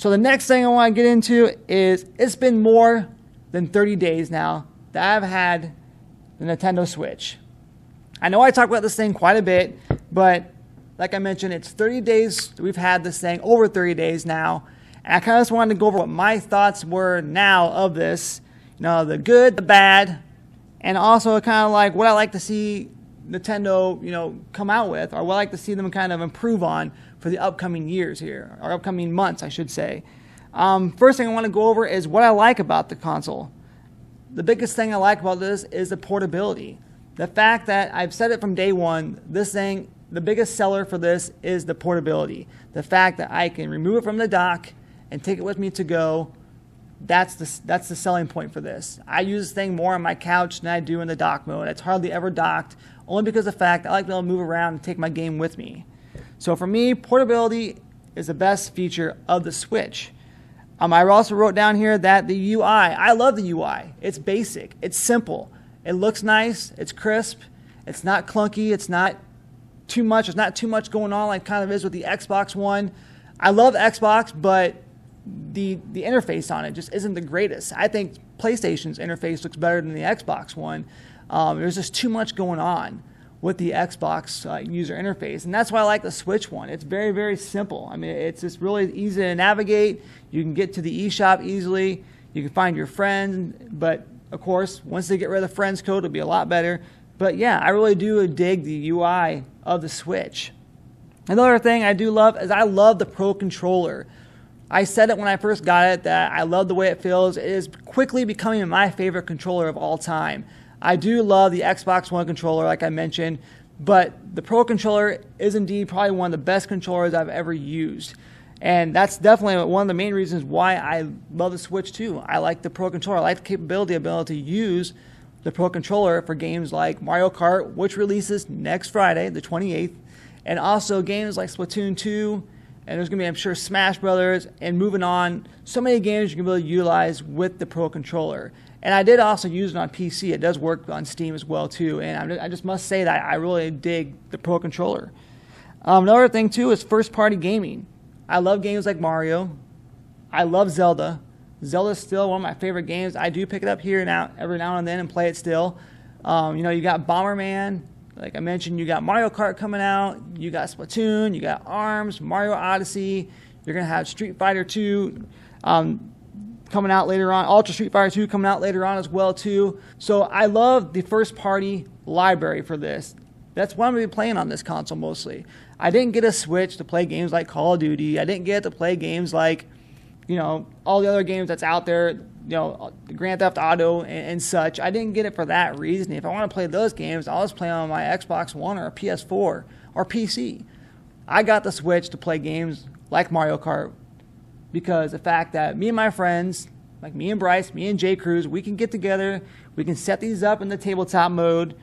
So the next thing I want to get into is it's been more than 30 days now that I've had the Nintendo Switch. I know I talk about this thing quite a bit, but like I mentioned, it's 30 days we've had this thing, over 30 days now. And I kind of just wanted to go over what my thoughts were now of this. You know, the good, the bad, and also kind of like what I like to see Nintendo, you know, come out with, or what I like to see them kind of improve on for the upcoming years here, or upcoming months, I should say. First thing I want to go over is what I like about the console. The biggest thing I like about this is the portability. The fact that I've said it from day one, this thing, the biggest seller for this is the portability. The fact that I can remove it from the dock and take it with me to go, that's the selling point for this. I use this thing more on my couch than I do in the dock mode. It's hardly ever docked, only because of the fact I like to be able to move around and take my game with me. So for me, portability is the best feature of the Switch. I also wrote down here that the UI, I love the UI. It's basic, it's simple, it looks nice, it's crisp, it's not clunky, it's not too much, there's not too much going on like kind of is with the Xbox One. I love Xbox, but the interface on it just isn't the greatest. I think PlayStation's interface looks better than the Xbox One. There's just too much going on with the Xbox user interface, and that's why I like the Switch one. It's very, very simple. I mean, it's just really easy to navigate. You can get to the eShop easily. You can find your friends, but of course, once they get rid of the friends code, it'll be a lot better. But yeah, I really do dig the UI of the Switch. Another thing I do love is I love the Pro Controller. I said it when I first got it that I love the way it feels. It is quickly becoming my favorite controller of all time. I do love the Xbox One controller, like I mentioned, but the Pro Controller is indeed probably one of the best controllers I've ever used. And that's definitely one of the main reasons why I love the Switch too. I like the Pro Controller. I like the capability of being able to use the Pro Controller for games like Mario Kart, which releases next Friday, the 28th, and also games like Splatoon 2, and there's going to be, I'm sure, Smash Brothers, and moving on, so many games you can be able to utilize with the Pro Controller. And I did also use it on PC. It does work on Steam as well too. And I just must say that I really dig the Pro Controller. Another thing too is first-party gaming. I love games like Mario. I love Zelda. Zelda's still one of my favorite games. I do pick it up here and out every now and then and play it still. You know, you got Bomberman. Like I mentioned, you got Mario Kart coming out. You got Splatoon. You got ARMS, Mario Odyssey. You're going to have Street Fighter 2. Coming out later on, Ultra Street Fighter 2 coming out later on as well too. So I love the first party library for this. That's what I'm going to be playing on this console mostly. I didn't get a Switch to play games like Call of Duty. I didn't get to play games like, you know, all the other games that's out there, you know, Grand Theft Auto and such. I didn't get it for that reason. If I want to play those games, I'll just play on my Xbox One or a PS4 or PC. I got the Switch to play games like Mario Kart, because the fact that me and my friends, like me and Bryce, me and J. Cruz, we can get together, we can set these up in the tabletop mode,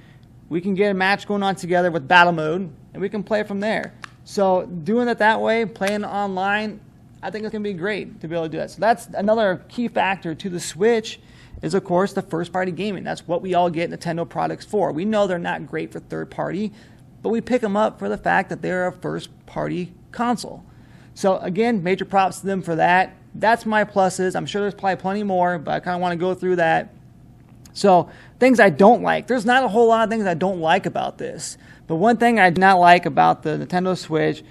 we can get a match going on together with battle mode, and we can play from there. So doing it that way, playing online, I think it's going to be great to be able to do that. So that's another key factor to the Switch is, of course, the first-party gaming. That's what we all get Nintendo products for. We know they're not great for third-party, but we pick them up for the fact that they're a first-party console. So again, major props to them for that. That's my pluses. I'm sure there's probably plenty more, but I kind of want to go through that. So things I don't like. There's not a whole lot of things I don't like about this. But one thing I do not like about the Nintendo Switch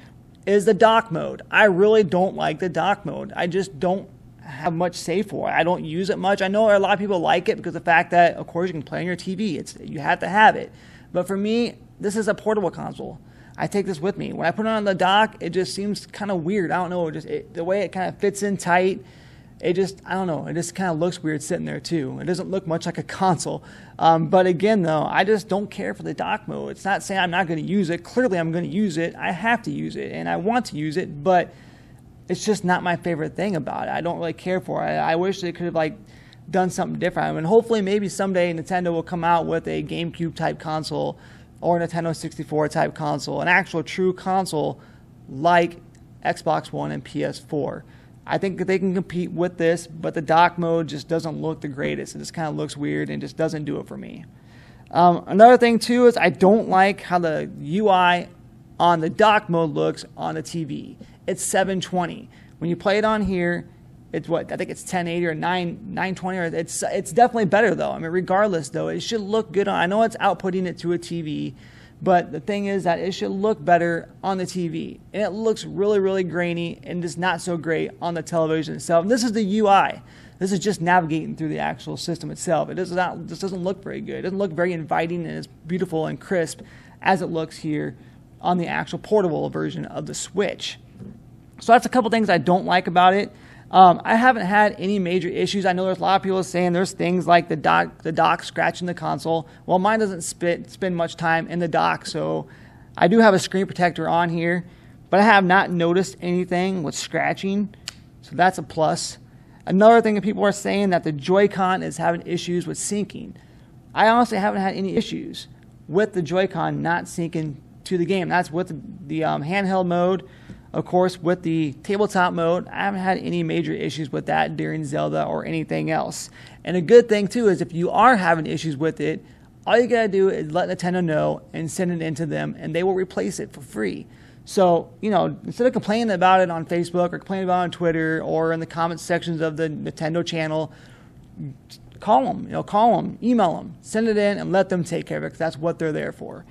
is the dock mode. I really don't like the dock mode. I just don't have much say for it. I don't use it much. I know a lot of people like it because of the fact that, of course, you can play on your TV. You have to have it. But for me, this is a portable console. I take this with me. When I put it on the dock, it just seems kind of weird. I don't know, the way it kind of fits in tight, I don't know, it just kind of looks weird sitting there too. It doesn't look much like a console. But again, though, I just don't care for the dock mode. It's not saying I'm not going to use it. Clearly, I'm going to use it. I have to use it, and I want to use it, but it's just not my favorite thing about it. I don't really care for it. I wish they could have done something different. I mean, hopefully, maybe someday Nintendo will come out with a GameCube type console or a Nintendo 64 type console, an actual true console like Xbox One and PS4. I think that they can compete with this, but the dock mode just doesn't look the greatest. It just kind of looks weird and just doesn't do it for me. Another thing too is I don't like how the UI on the dock mode looks on the TV. It's 720. When you play it on here, it's what I think it's 1080 or 920, or it's definitely better though. I mean, regardless though, it should look good on. I know it's outputting it to a TV, but the thing is that it should look better on the TV, and it looks really, really grainy and just not so great on the television itself. And this is the UI. This is just navigating through the actual system itself. It just doesn't look very good. It doesn't look very inviting and as beautiful and crisp as it looks here on the actual portable version of the Switch. So that's a couple things I don't like about it. I haven't had any major issues. I know there's a lot of people saying there's things like the dock scratching the console. Well, mine doesn't spend much time in the dock, so I do have a screen protector on here, but I have not noticed anything with scratching, so that's a plus. Another thing that people are saying that the Joy-Con is having issues with syncing. I honestly haven't had any issues with the Joy-Con not syncing to the game. That's with the handheld mode. Of course, with the tabletop mode, I haven't had any major issues with that during Zelda or anything else. And a good thing, too, is if you are having issues with it, all you got to do is let Nintendo know and send it in to them, and they will replace it for free. So, instead of complaining about it on Facebook or complaining about it on Twitter or in the comment sections of the Nintendo channel, call them, email them, send it in, and let them take care of it, because that's what they're there for.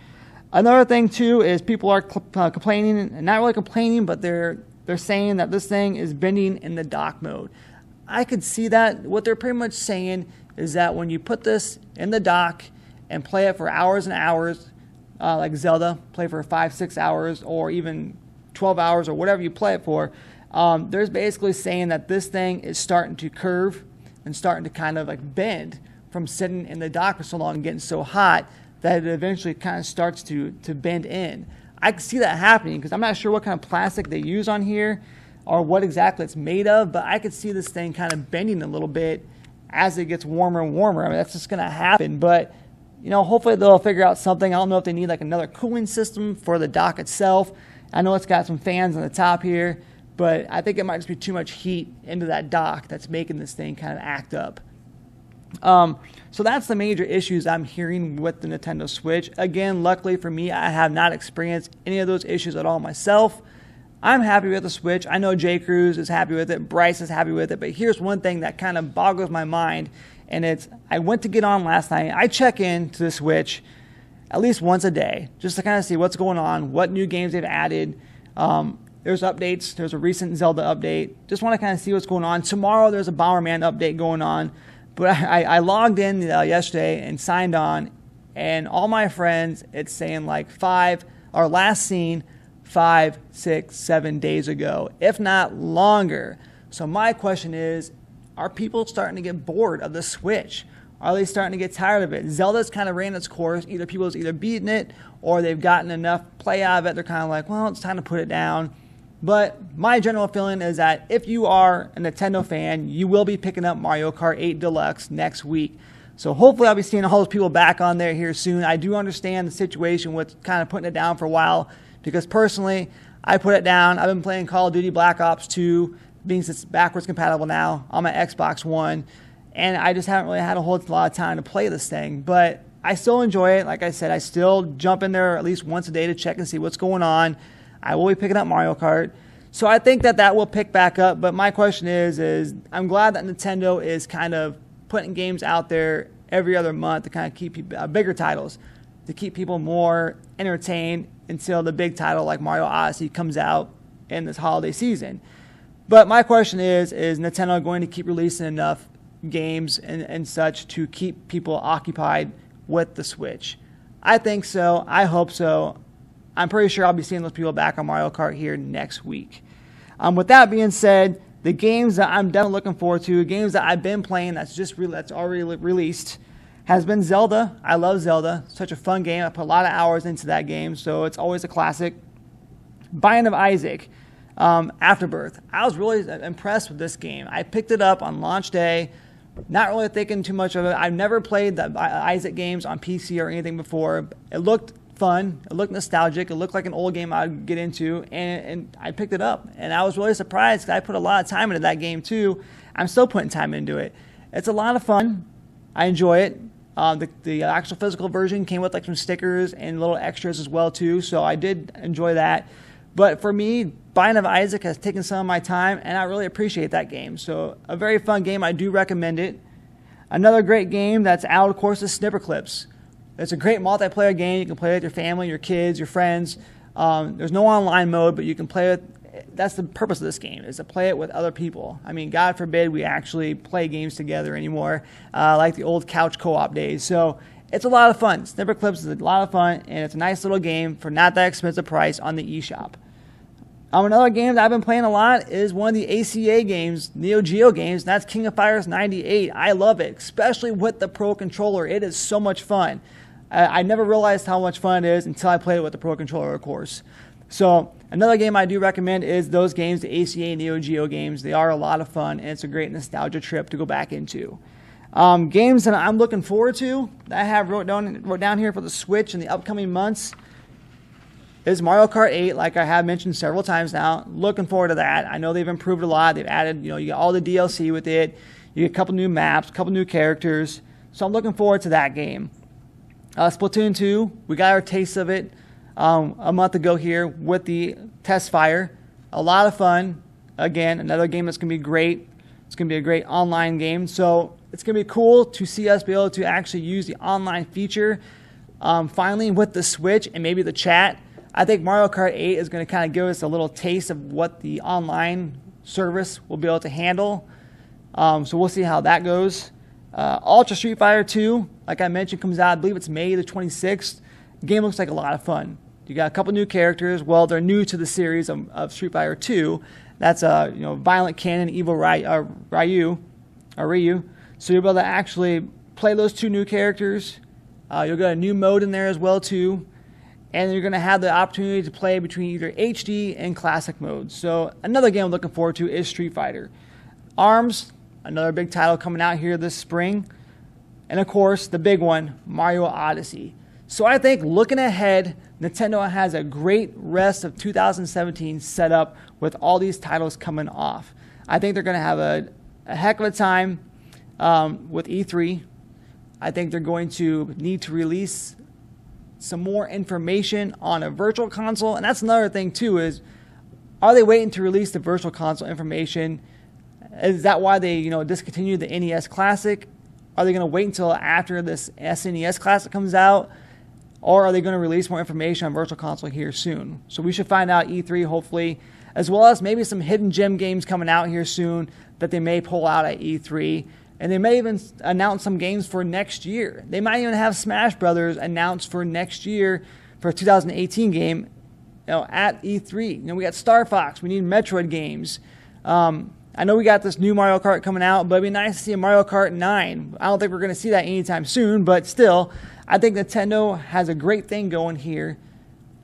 Another thing, too, is people are complaining, and not really complaining, but they're saying that this thing is bending in the dock mode. I could see that. What they're pretty much saying is that when you put this in the dock and play it for hours and hours, like Zelda, play for 5-6 hours, or even 12 hours, or whatever you play it for, there's basically saying that this thing is starting to curve and starting to kind of like bend from sitting in the dock for so long and getting so hot that it eventually kind of starts to bend in. I can see that happening because I'm not sure what kind of plastic they use on here or what exactly it's made of, but I could see this thing kind of bending a little bit as it gets warmer and warmer. I mean, that's just going to happen, but hopefully they'll figure out something. I don't know if they need like another cooling system for the dock itself. I know it's got some fans on the top here, but I think it might just be too much heat into that dock that's making this thing kind of act up. So that's the major issues I'm hearing with the Nintendo Switch. Again, luckily for me, I have not experienced any of those issues at all myself. I'm happy with the Switch. I know J. Cruz is happy with it. Bryce is happy with it. But here's one thing that kind of boggles my mind, and it's I went to get on last night. I check in to the Switch at least once a day just to kind of see what's going on, what new games they've added. There's updates. There's a recent Zelda update. Just want to kind of see what's going on. Tomorrow there's a Bomberman update going on. But I logged in yesterday and signed on, and all my friends, it's saying like last seen 5, 6, 7 days ago, if not longer. So my question is, are people starting to get bored of the Switch? Are they starting to get tired of it? Zelda's kind of ran its course. People's either beaten it or they've gotten enough play out of it. They're kind of like, well, it's time to put it down. But my general feeling is that if you are a Nintendo fan, you will be picking up Mario Kart 8 Deluxe next week. So hopefully I'll be seeing all those people back on there here soon. I do understand the situation with kind of putting it down for a while, because personally, I put it down. I've been playing Call of Duty Black Ops 2, being it's backwards compatible now on my Xbox One, and I just haven't really had a whole lot of time to play this thing. But I still enjoy it. Like I said, I still jump in there at least once a day to check and see what's going on. I will be picking up Mario Kart. So I think that will pick back up. But my question is I'm glad that Nintendo is kind of putting games out there every other month to kind of keep bigger titles, to keep people more entertained until the big title like Mario Odyssey comes out in this holiday season. But my question is Nintendo going to keep releasing enough games and such to keep people occupied with the Switch? I think so. I hope so. I'm pretty sure I'll be seeing those people back on Mario Kart here next week. With that being said, the games that I'm definitely looking forward to, games that I've been playing that's already released, has been Zelda. I love Zelda. Such a fun game. I put a lot of hours into that game, so it's always a classic. Binding of Isaac, Afterbirth. I was really impressed with this game. I picked it up on launch day, not really thinking too much of it. I've never played the Isaac games on PC or anything before. It looked fun. It looked nostalgic. It looked like an old game I'd get into, and I picked it up. And I was really surprised because I put a lot of time into that game too. I'm still putting time into it. It's a lot of fun. I enjoy it. The actual physical version came with like some stickers and little extras as well too, so I did enjoy that. But for me, Binding of Isaac has taken some of my time, and I really appreciate that game. So a very fun game. I do recommend it. Another great game that's out, of course, is Snipperclips. It's a great multiplayer game. You can play with your family, your kids, your friends. There's no online mode, but you can play it. That's the purpose of this game, is to play it with other people. I mean, God forbid we actually play games together anymore, like the old couch co-op days. So it's a lot of fun. Snipperclips is a lot of fun, and it's a nice little game for not that expensive price on the eShop. Another game that I've been playing a lot is one of the ACA games, Neo Geo games, and that's King of Fighters 98. I love it, especially with the Pro Controller. It is so much fun. I never realized how much fun it is until I played it with the Pro Controller, of course. So another game I do recommend is those games, the ACA Neo Geo games. They are a lot of fun, and it's a great nostalgia trip to go back into. Games that I'm looking forward to that I have wrote down here for the Switch in the upcoming months is Mario Kart 8, like I have mentioned several times now. Looking forward to that. I know they've improved a lot. They've added, you get all the DLC with it. You get a couple new maps, a couple new characters. So I'm looking forward to that game. Splatoon 2, we got our taste of it a month ago here with the test fire. A lot of fun. Again, another game that's going to be great. It's going to be a great online game. So it's going to be cool to see us be able to actually use the online feature finally with the Switch and maybe the chat. I think Mario Kart 8 is going to kind of give us a little taste of what the online service will be able to handle. So we'll see how that goes. Ultra Street Fighter 2, like I mentioned, comes out, I believe it's May the 26th. The game looks like a lot of fun. You got a couple new characters. Well, they're new to the series of Street Fighter 2. That's Violent Ken and Evil Ryu. So you'll be able to actually play those two new characters. You'll get a new mode in there as well too. And you're going to have the opportunity to play between either HD and classic mode. So another game I'm looking forward to is Street Fighter. ARMS, another big title coming out here this spring. And of course, the big one, Mario Odyssey. So I think looking ahead, Nintendo has a great rest of 2017 set up with all these titles coming off. I think they're going to have a heck of a time with E3. I think they're going to need to release some more information on a virtual console. And that's another thing too, is are they waiting to release the virtual console information? Is that why they discontinued the NES Classic? Are they going to wait until after this SNES Classic comes out? Or are they going to release more information on virtual console here soon? So we should find out E3 hopefully, as well as maybe some hidden gem games coming out here soon that they may pull out at E3. And they may even announce some games for next year. They might even have Smash Brothers announced for next year for a 2018 game at E3. We got Star Fox. We need Metroid games. I know we got this new Mario Kart coming out, but it'd be nice to see a Mario Kart 9. I don't think we're going to see that anytime soon, but still, I think Nintendo has a great thing going here.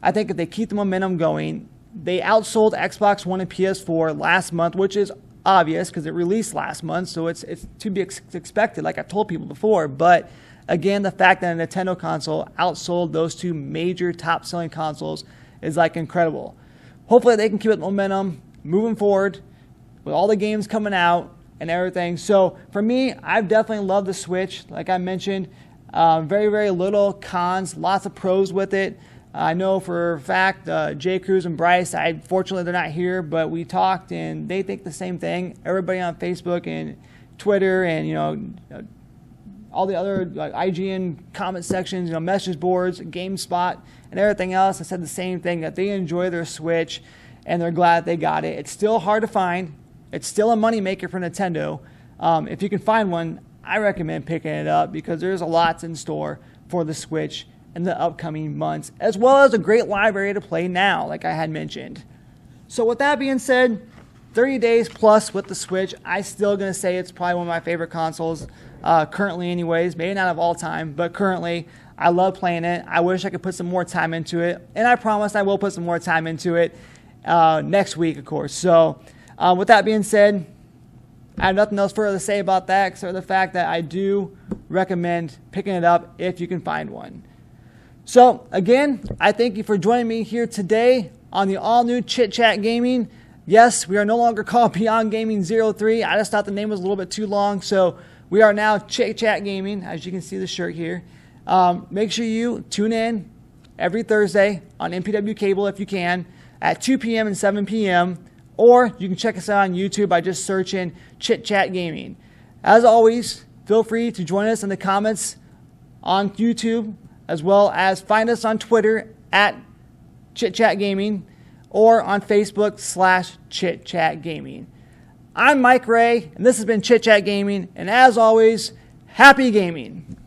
I think if they keep the momentum going, they outsold Xbox One and PS4 last month, which is obvious because it released last month, so it's to be expected, like I've told people before. But again, the fact that a Nintendo console outsold those two major top-selling consoles is like incredible. Hopefully they can keep it momentum moving forward with all the games coming out and everything. So for me, I've definitely loved the Switch. Like I mentioned, very, very little cons, lots of pros with it. I know for a fact, Jay Cruz and Bryce, fortunately they're not here, but we talked and they think the same thing. Everybody on Facebook and Twitter and, all the other IGN comment sections, message boards, GameSpot, and everything else, I said the same thing, that they enjoy their Switch and they're glad they got it. It's still hard to find. It's still a moneymaker for Nintendo. If you can find one, I recommend picking it up because there's a lot in store for the Switch in the upcoming months, as well as a great library to play now, like I had mentioned. So with that being said, 30 days plus with the Switch, I still going to say it's probably one of my favorite consoles currently anyways, maybe not of all time, but currently I love playing it. I wish I could put some more time into it, and I promise I will put some more time into it next week, of course. So with that being said, I have nothing else further to say about that except for the fact that I do recommend picking it up if you can find one. So, again, I thank you for joining me here today on the all-new Chit Chat Gaming. Yes, we are no longer called Beyond Gaming 03. I just thought the name was a little bit too long, so we are now Chit Chat Gaming, as you can see the shirt here. Make sure you tune in every Thursday on MPW Cable if you can. at 2 p.m. and 7 p.m. Or you can check us out on YouTube by just searching Chit Chat Gaming. As always, feel free to join us in the comments on YouTube, as well as find us on Twitter at Chit Chat Gaming or on Facebook /Chit Chat Gaming. I'm Mike Ray, and this has been Chit Chat Gaming, and as always, happy gaming.